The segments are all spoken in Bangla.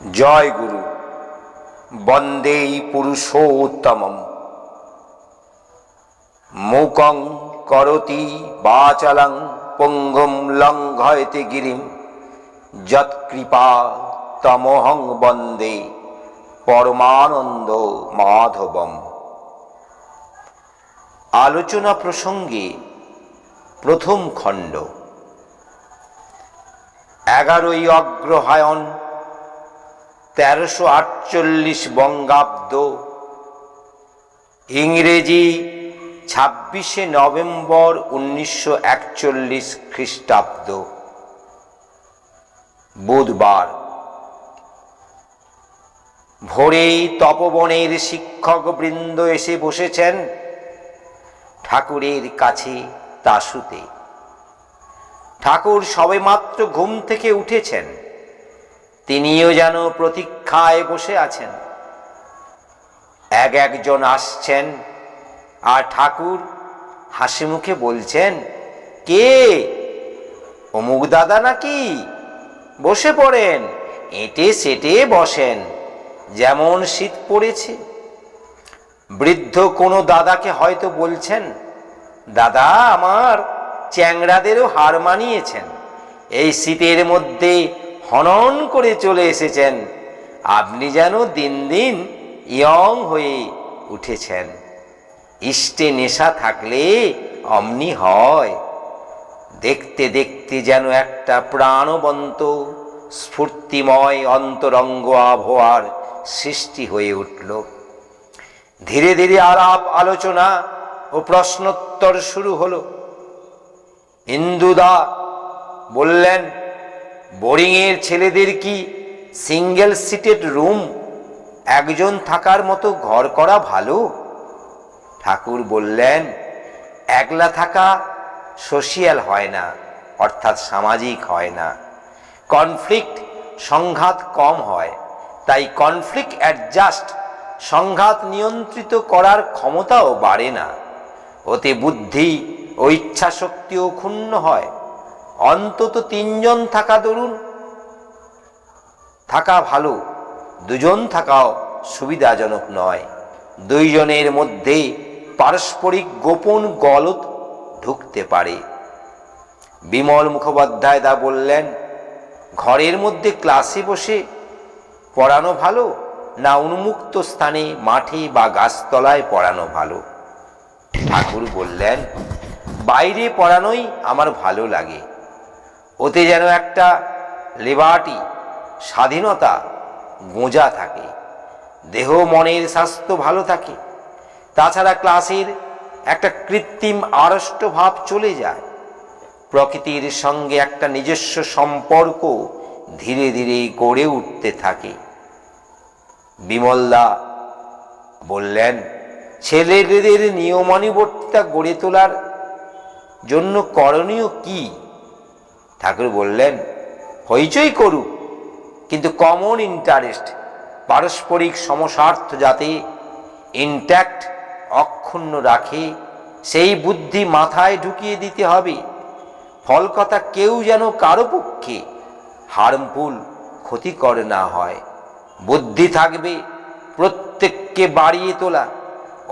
জয় গুরু। বন্দে পুরুষোত্তমম। মূকং করোতি বাচালং পঙ্গুম লঙ্ঘয়তে গিরিম যৎকৃপা তমহং বন্দে পরমানন্দ মাধবম। আলোচনা প্রসঙ্গে প্রথম খণ্ড। 11ই অগ্রহায়ণ 1348 বঙ্গাব্দ, ইংরেজি 26শে নভেম্বর 1941 খ্রিস্টাব্দ, বুধবার। ভোরেই তপবনের শিক্ষকবৃন্দ এসে বসেছেন ঠাকুরের কাছে তাসুতে। ঠাকুর সবেমাত্র ঘুম থেকে উঠেছেন, তিনিও যেন প্রতীক্ষায় বসে আছেন। একজন আসছেন আর ঠাকুর হাসি মুখে বলছেন, কে? অমুক দাদা নাকি? বসে পড়েন, এঁটে সেটে বসেন, যেমন শীত পড়েছে। বৃদ্ধ কোনো দাদাকে হয়তো বলছেন, দাদা আমার চ্যাংড়াদেরও হার মানিয়েছেন, এই শীতের মধ্যে হনন করে চলে এসেছেন, আপনি যেন দিন দিন ইয়ং হয়ে উঠেছেন। ইষ্টে নেশা থাকলে অমনি হয়। দেখতে দেখতে যেন একটা প্রাণবন্ত স্ফূর্তিময় অন্তরঙ্গ আবহাওয়ার সৃষ্টি হয়ে উঠল। ধীরে ধীরে আলাপ আলোচনা ও প্রশ্নোত্তর শুরু হলো। ইন্দুদা বললেন, বোরিংয়ের ছেলেদের কি সিঙ্গেল সিটেড রুম, একজন থাকার মতো ঘর করা ভালো? ঠাকুর বললেন, একলা থাকা সোশিয়াল হয় না, অর্থাৎ সামাজিক হয় না। কনফ্লিক্ট, সংঘাত কম হয়, তাই কনফ্লিক্ট অ্যাডজাস্ট, সংঘাত নিয়ন্ত্রিত করার ক্ষমতাও বাড়ে না। ওতে বুদ্ধি ও ইচ্ছা শক্তিও ক্ষুণ্ণ হয়। অন্তত 3 জন থাকা দরুন থাকা ভালো, 2 জন থাকাও সুবিধাজনক নয়। 2 জনের মধ্যে পারস্পরিক গোপন গলদ ঢুকতে পারে। বিমল মুখোপাধ্যায় দা বললেন, ঘরের মধ্যে ক্লাসে বসে পড়ানো ভালো না উন্মুক্ত স্থানে মাঠে বা গাছতলায় পড়ানো ভালো? ঠাকুর বললেন, বাইরে পড়ানোই আমার ভালো লাগে। ওতে যেন একটা লিবার্টি, স্বাধীনতা গোঁজা থাকে, দেহ মনের স্বাস্থ্য ভালো থাকে। তাছাড়া ক্লাসের একটা কৃত্রিম আড়ষ্ট ভাব চলে যায়। প্রকৃতির সঙ্গে একটা নিজস্ব সম্পর্ক ধীরে ধীরে গড়ে উঠতে থাকে। বিমলদা বললেন, ছেলেদের নিয়মানুবর্তিতা গড়ে তোলার জন্য করণীয় কি? ঠাকুর বললেন, হইচই করুক, কিন্তু কমন ইন্টারেস্ট, পারস্পরিক সমস্বার্থ যাতে ইনট্যাক্ট, অক্ষুণ্ণ রাখে, সেই বুদ্ধি মাথায় ঢুকিয়ে দিতে হবে। ফল কথা, কেউ যেন কারো পক্ষে হার্মফুল, ক্ষতিকর না হয়। বুদ্ধি থাকবে প্রত্যেককে বাড়িয়ে তোলা,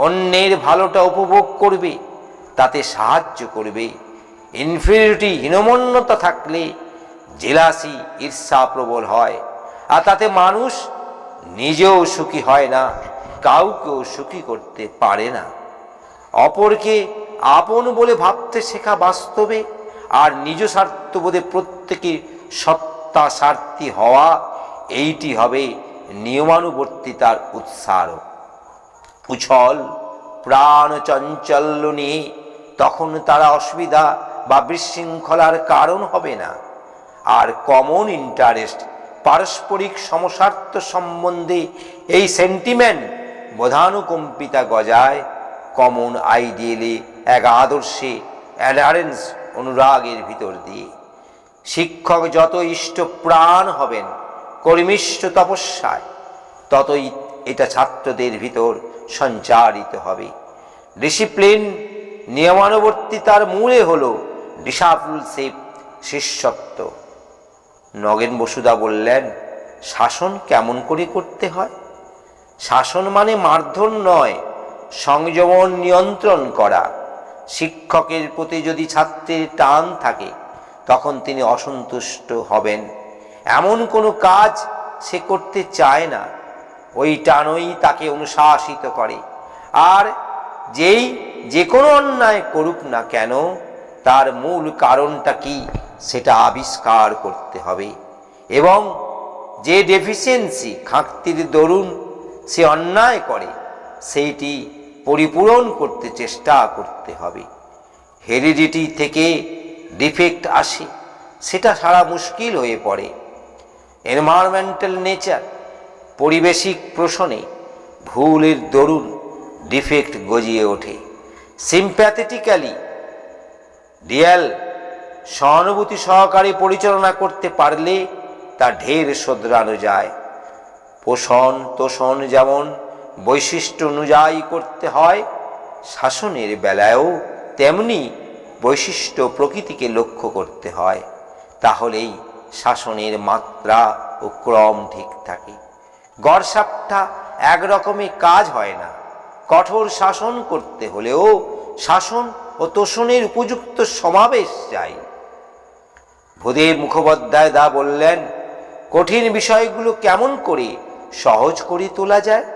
অন্যের ভালোটা উপভোগ করবে, তাতে সাহায্য করবে। ইনফিরিয়রিটি, হীনমন্যতা থাকলে জেলাসি, ঈর্ষা প্রবল হয়, আর তাতে মানুষ নিজেও সুখী হয় না, কাউকেও সুখী করতে পারে না। অপরকে আপন বলে ভাবতে শেখা বাস্তবে, আর নিজ স্বার্থবোধে প্রত্যেকে সত্তা স্বার্থী হওয়া, এইটি হবে নিয়মানুবর্তিতার উৎসাহ। উছল প্রাণ চঞ্চল্য নিয়ে তখন তারা অসুবিধা বা বিশৃঙ্খলার কারণ হবে না। আর কমন ইন্টারেস্ট, পারস্পরিক সমস্বার্থ সম্বন্ধে এই সেন্টিমেন্ট বোধানুকম্পিতা গজায়। কমন আইডিয়ালে, এক আদর্শে অ্যাডারেন্স, অনুরাগের ভিতর দিয়ে। শিক্ষক যত ইষ্ট প্রাণ হবেন কর্মিষ্ঠ তপস্যায়, ততই এটা ছাত্রদের ভিতর সঞ্চারিত হবে। ডিসিপ্লিন, নিয়মানুবর্তিতার মূলে হলো ডিসাইপলশিপ, শিষ্যত্ব। নগেন বসুদা বললেন, শাসন কেমন করে করতে হয়। শাসন মানে মারধর নয়, সংযমন নিয়ন্ত্রণ করা। শিক্ষকের প্রতি যদি ছাত্রের টান থাকে, তখন তিনি অসন্তুষ্ট হবেন। এমন কোনো কাজ সে করতে চায় না, ওই টানই তাকে অনুশাসিত করে। আর যে কোনো অন্যায় করুক না কেন, তার মূল কারণটা কি সেটা আবিষ্কার করতে হবে, এবং যে ডেফিসিয়েন্সি ঘাটতির দরুন সে অন্যায় করে সেইটি পরিপূরণ করতে চেষ্টা করতে হবে। হেরিডিটি থেকে ডিফেক্ট আসে, সেটা সারা মুশকিল হয়ে পড়ে। এনভায়রনমেন্টাল নেচার, পরিবেশিক প্রশ্নে ভুলের দরুন ডিফেক্ট গজিয়ে ওঠে। সিম্প্যাথেটিক্যালি রিয়েল সহানুভূতি সহকারে পরিচালনা করতে পারলে তা ঢের শোধরানো যায়। পোষণ তোষণ যেমন বৈশিষ্ট্য অনুযায়ী করতে হয়, শাসনের বেলায়ও তেমনি বৈশিষ্ট্য প্রকৃতিকে লক্ষ্য করতে হয়। তাহলেই শাসনের মাত্রা ও ক্রম ঠিক থাকে। গড়সাপটা একরকমে কাজ হয় না। কঠোর শাসন করতে হলেও শাসন ও তোষণের উপযুক্ত সমাবেশ চাই। ভূদেব মুখোপাধ্যায় দা বললেন, কঠিন বিষয়গুলো কেমন করে সহজ করে তোলা যায়?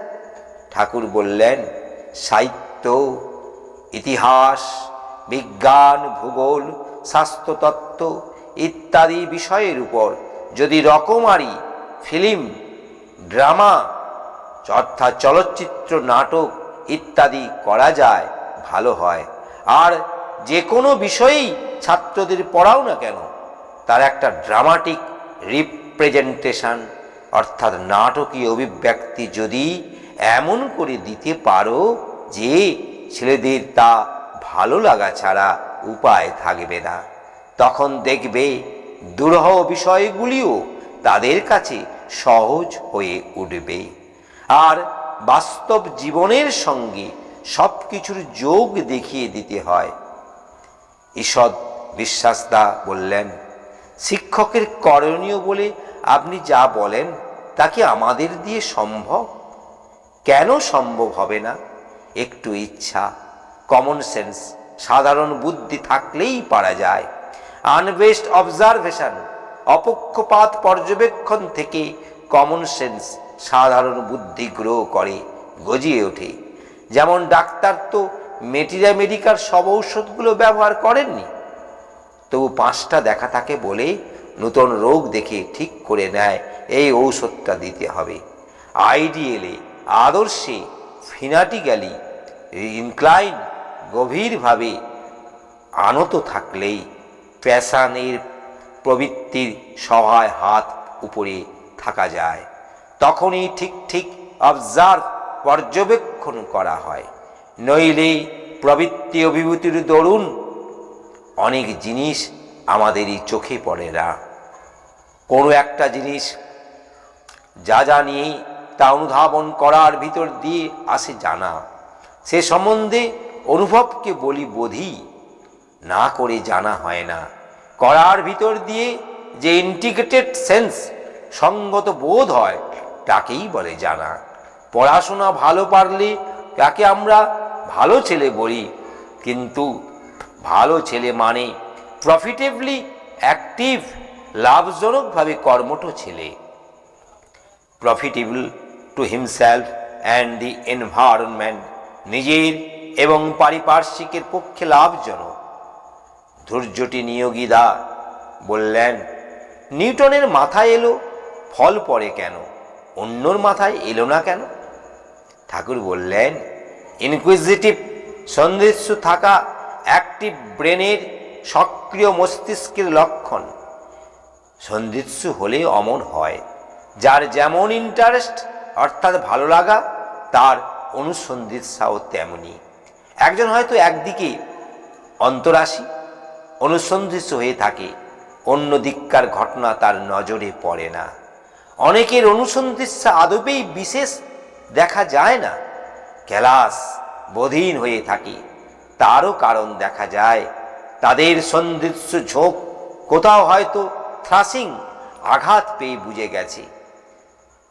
ঠাকুর বললেন, সাহিত্য, ইতিহাস, বিজ্ঞান, ভূগোল, স্বাস্থ্যতত্ত্ব ইত্যাদি বিষয়ের উপর যদি রকমারি ফিল্ম, ড্রামা অর্থাৎ চলচ্চিত্র, নাটক ইত্যাদি করা যায় ভালো হয়। আর যে কোনো বিষয়েই ছাত্রদের পড়াও না কেন, তার একটা ড্রামাটিক রিপ্রেজেন্টেশন অর্থাৎ নাটকীয় অভিব্যক্তি যদি এমন করে দিতে পারো যে ছেলেদের তা ভালো লাগা ছাড়া উপায় থাকবে না, তখন দেখবে দুরূহ বিষয়গুলিও তাদের কাছে সহজ হয়ে উঠবে। আর বাস্তব জীবনের সঙ্গে সব কিছুর যোগ দেখিয়ে দিতে হয়। ঈষৎ বিশ্বাসদা বললেন, শিক্ষকের করণীয় বলে আপনি যা বলেন তা কি আমাদের দিয়ে সম্ভব? কেন সম্ভব হবে না? একটু ইচ্ছা, কমন সেন্স, সাধারণ বুদ্ধি থাকলেই পারা যায়। আনবেস্ট অবজারভেশন, অপক্ষপাত পর্যবেক্ষণ থেকে কমন সেন্স, সাধারণ বুদ্ধি গ্রো করে, গজিয়ে ওঠে। যেমন ডাক্তার তো মেডিকার সব ঔষধগুলো ব্যবহার করেননি, তবু 5টা দেখা থাকে বলে নতুন রোগ দেখে ঠিক করে নেয় এই ঔষধটা দিতে হবে। আইডিয়ালে, আদর্শে, ফিনাটিক্যালি ইনক্লাইন, গভীরভাবে আনত থাকলেই প্যাশানের প্রবৃত্তির সহায় হাত উপরে থাকা যায়। তখনই ঠিক ঠিক অবজার্ভ, পর্যবেক্ষণ করা হয়। নইলে প্রবৃত্তি অভিভূতির দরুন অনেক জিনিস আমাদেরই চোখে পড়ে না। কোনো একটা জিনিস যা নিয়ে তা অনুধাবন করার ভিতর দিয়ে আসে জানা, সে সম্বন্ধে অনুভবকে বলি বোধি, না করে জানা হয় না। করার ভিতর দিয়ে যে ইন্টিগ্রেটেড সেন্স, সঙ্গত বোধ হয়, তাকেই বলে জানা। পড়াশোনা ভালো পারলে তাকে আমরা ভালো ছেলে বলি, কিন্তু ভালো ছেলে মানে প্রফিটেবলি অ্যাক্টিভ, লাভজনকভাবে কর্মঠ ছেলে। Profitable to himself and the environment, নিজের এবং পারিপার্শ্বিকের পক্ষে লাভজনক। ধৈর্যটি নিয়োগীদা বললেন, নিউটনের মাথায় এলো, ফল পড়ে কেন, অন্যর মাথায় এলো না কেন? ঠাকুর বললেন, ইনকুইজিটিভ, সন্দেহস্যু থাকা অ্যাক্টিভ ব্রেনের, সক্রিয় মস্তিষ্কের লক্ষণ। সন্দেহস্যু হলে অমন হয়, যার যেমন ইন্টারেস্ট অর্থাৎ ভালো লাগা, তার অনুসন্ধিৎসাও তেমনি। একজন হয়তো একদিকে অন্তরাশী, অনুসন্ধিৎসু হয়ে থাকে, অন্য দিককার ঘটনা তার নজরে পড়ে না। অনেকের অনুসন্ধিৎসা আদবেই বিশেষ দেখা যায় না, ক্যালাস, বধিন হয়ে থাকে। তারও কারণ দেখা যায়, তাদের সন্ধিৎসু ঝোঁক কোথাও হয়তো থ্রাসিং, আঘাত পেয়ে বুঝে গেছে।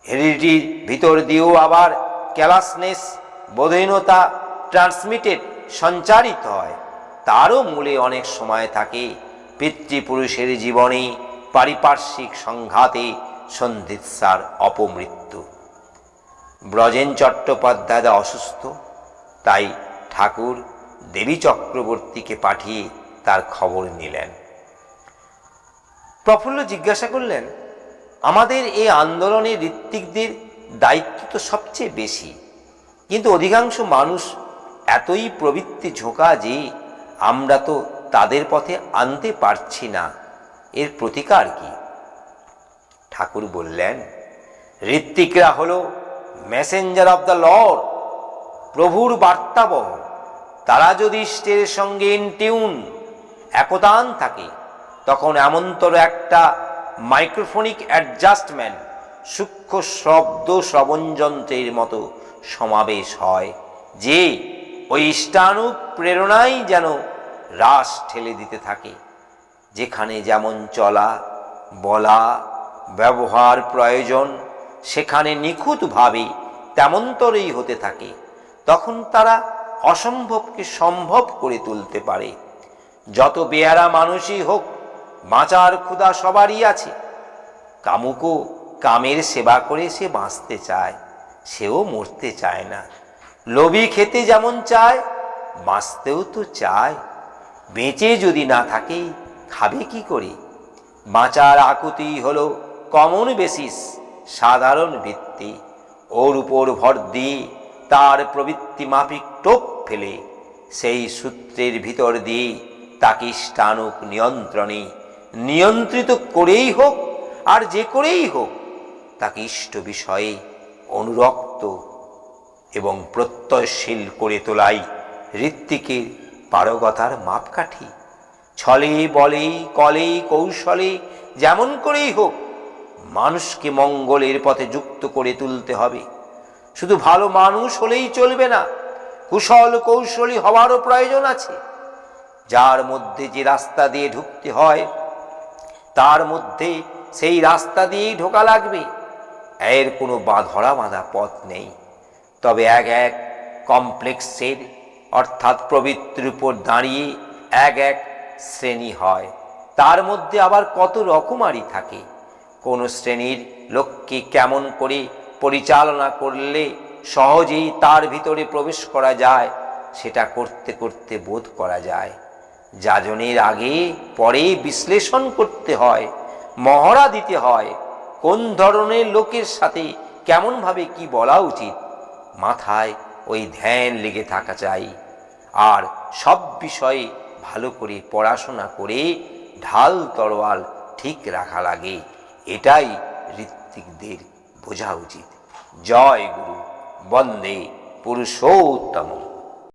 হেরিডিটির ভিতর দিয়েও আবার ক্যালাসনেস, বোধহীনতা ট্রান্সমিটেড, সঞ্চারিত হয়। তারও মূলে অনেক সময় থাকে পিতৃপুরুষের জীবনে পারিপার্শ্বিক সংঘাতে সন্ধিৎসার অপমৃত্যু। ব্রজেন চট্টোপাধ্যায় অসুস্থ, তাই ঠাকুর দেবী চক্রবর্তীকে পাঠিয়ে তার খবর নিলেন। প্রফুল্ল জিজ্ঞাসা করলেন, আমাদের এই আন্দোলনে ঋত্বিকদের দায়িত্ব তো সবচেয়ে বেশি, কিন্তু অধিকাংশ মানুষ এতই প্রবৃত্তি ঝোঁকা যে আমরা তো তাদের পথে আনতে পারছি না, এর প্রতিকার কি? ঠাকুর বললেন, ঋত্বিকরা হলো মেসেঞ্জার অব দ্য লর্ড, প্রভুর বার্তাবহ। তারা যদি ইষ্টের সঙ্গে ইনটিউন, একতান থাকে, তখন এমনতর একটা মাইক্রোফোনিক অ্যাডজাস্টমেন্ট, সূক্ষ্ম শব্দ শ্রবণযন্ত্রের মতো সমাবেশ হয় যে ওই ইষ্টানুক প্রেরণাই যেন রাস ঠেলে দিতে থাকে। যেখানে যেমন চলা, বলা, ব্যবহার প্রয়োজন, সেখানে নিখুঁতভাবে তেমনতরই হতে থাকে। তখন তারা অসম্ভবকে সম্ভব করে তুলতে পারে। যত বেয়ারা মানুষই হোক, বাঁচার ক্ষুধা সবারই আছে। কামুকও কামের সেবা করে সে বাঁচতে চায়, সেও মরতে চায় না। লোভী খেতে যেমন চায়, বাঁচতেও তো চায়। বেঁচে যদি না থাকে, খাবে কি করে? বাঁচার আকুতি হলো কমন বেসিস, সাধারণ ভিত্তি। ওর উপর ভর দিয়ে তার প্রবৃত্তি মাফিক টোপ ফেলে সেই সূত্রের ভিতর দিয়ে তাকে ইষ্টানুক নিয়ন্ত্রণে নিয়ন্ত্রিত করেই হোক আর যে করেই হোক, তাকে ইষ্ট বিষয়ে অনুরক্ত এবং প্রত্যয়শীল করে তোলাই ঋত্বিকের পারগতার মাপকাঠি। ছলে বলে কলে কৌশলে যেমন করেই হোক, মানুষকে মঙ্গলের পথে যুক্ত করে তুলতে হবে। শুধু ভালো মানুষ হলেই চলবে না, কুশল কৌশলী হওয়ারও প্রয়োজন আছে। যার মধ্যে যে রাস্তা দিয়ে ঢুকতে হয়, তার মধ্যে সেই রাস্তা দিয়েই ঢোকা লাগবে। এর কোনো ধরা বাঁধা পথ নেই। তবে এক এক কমপ্লেক্সের অর্থাৎ প্রবৃত্তির উপর দাঁড়িয়ে এক এক শ্রেণী হয়। তার মধ্যে আবার কত রকমারি থাকে। কোন শ্রেণীর লোককে কেমন করে পরিচালনা করলে সহজেই তার ভিতরে প্রবেশ করা যায়, সেটা করতে করতে বোধ করা যায়। যাজনের আগে পরে বিশ্লেষণ করতে হয়, মহড়া দিতে হয়। কোন ধরনের লোকের সাথে কেমনভাবে কি বলা উচিত, মাথায় ওই ধ্যান লেগে থাকা চাই। আর সব বিষয়ে ভালো করে পড়াশোনা করে ঢাল তরোয়াল ঠিক রাখা লাগে। এটাই ঋত্বিকদের বোঝা উচিত। জয় গুরু, বন্দে পুরুষোত্তম।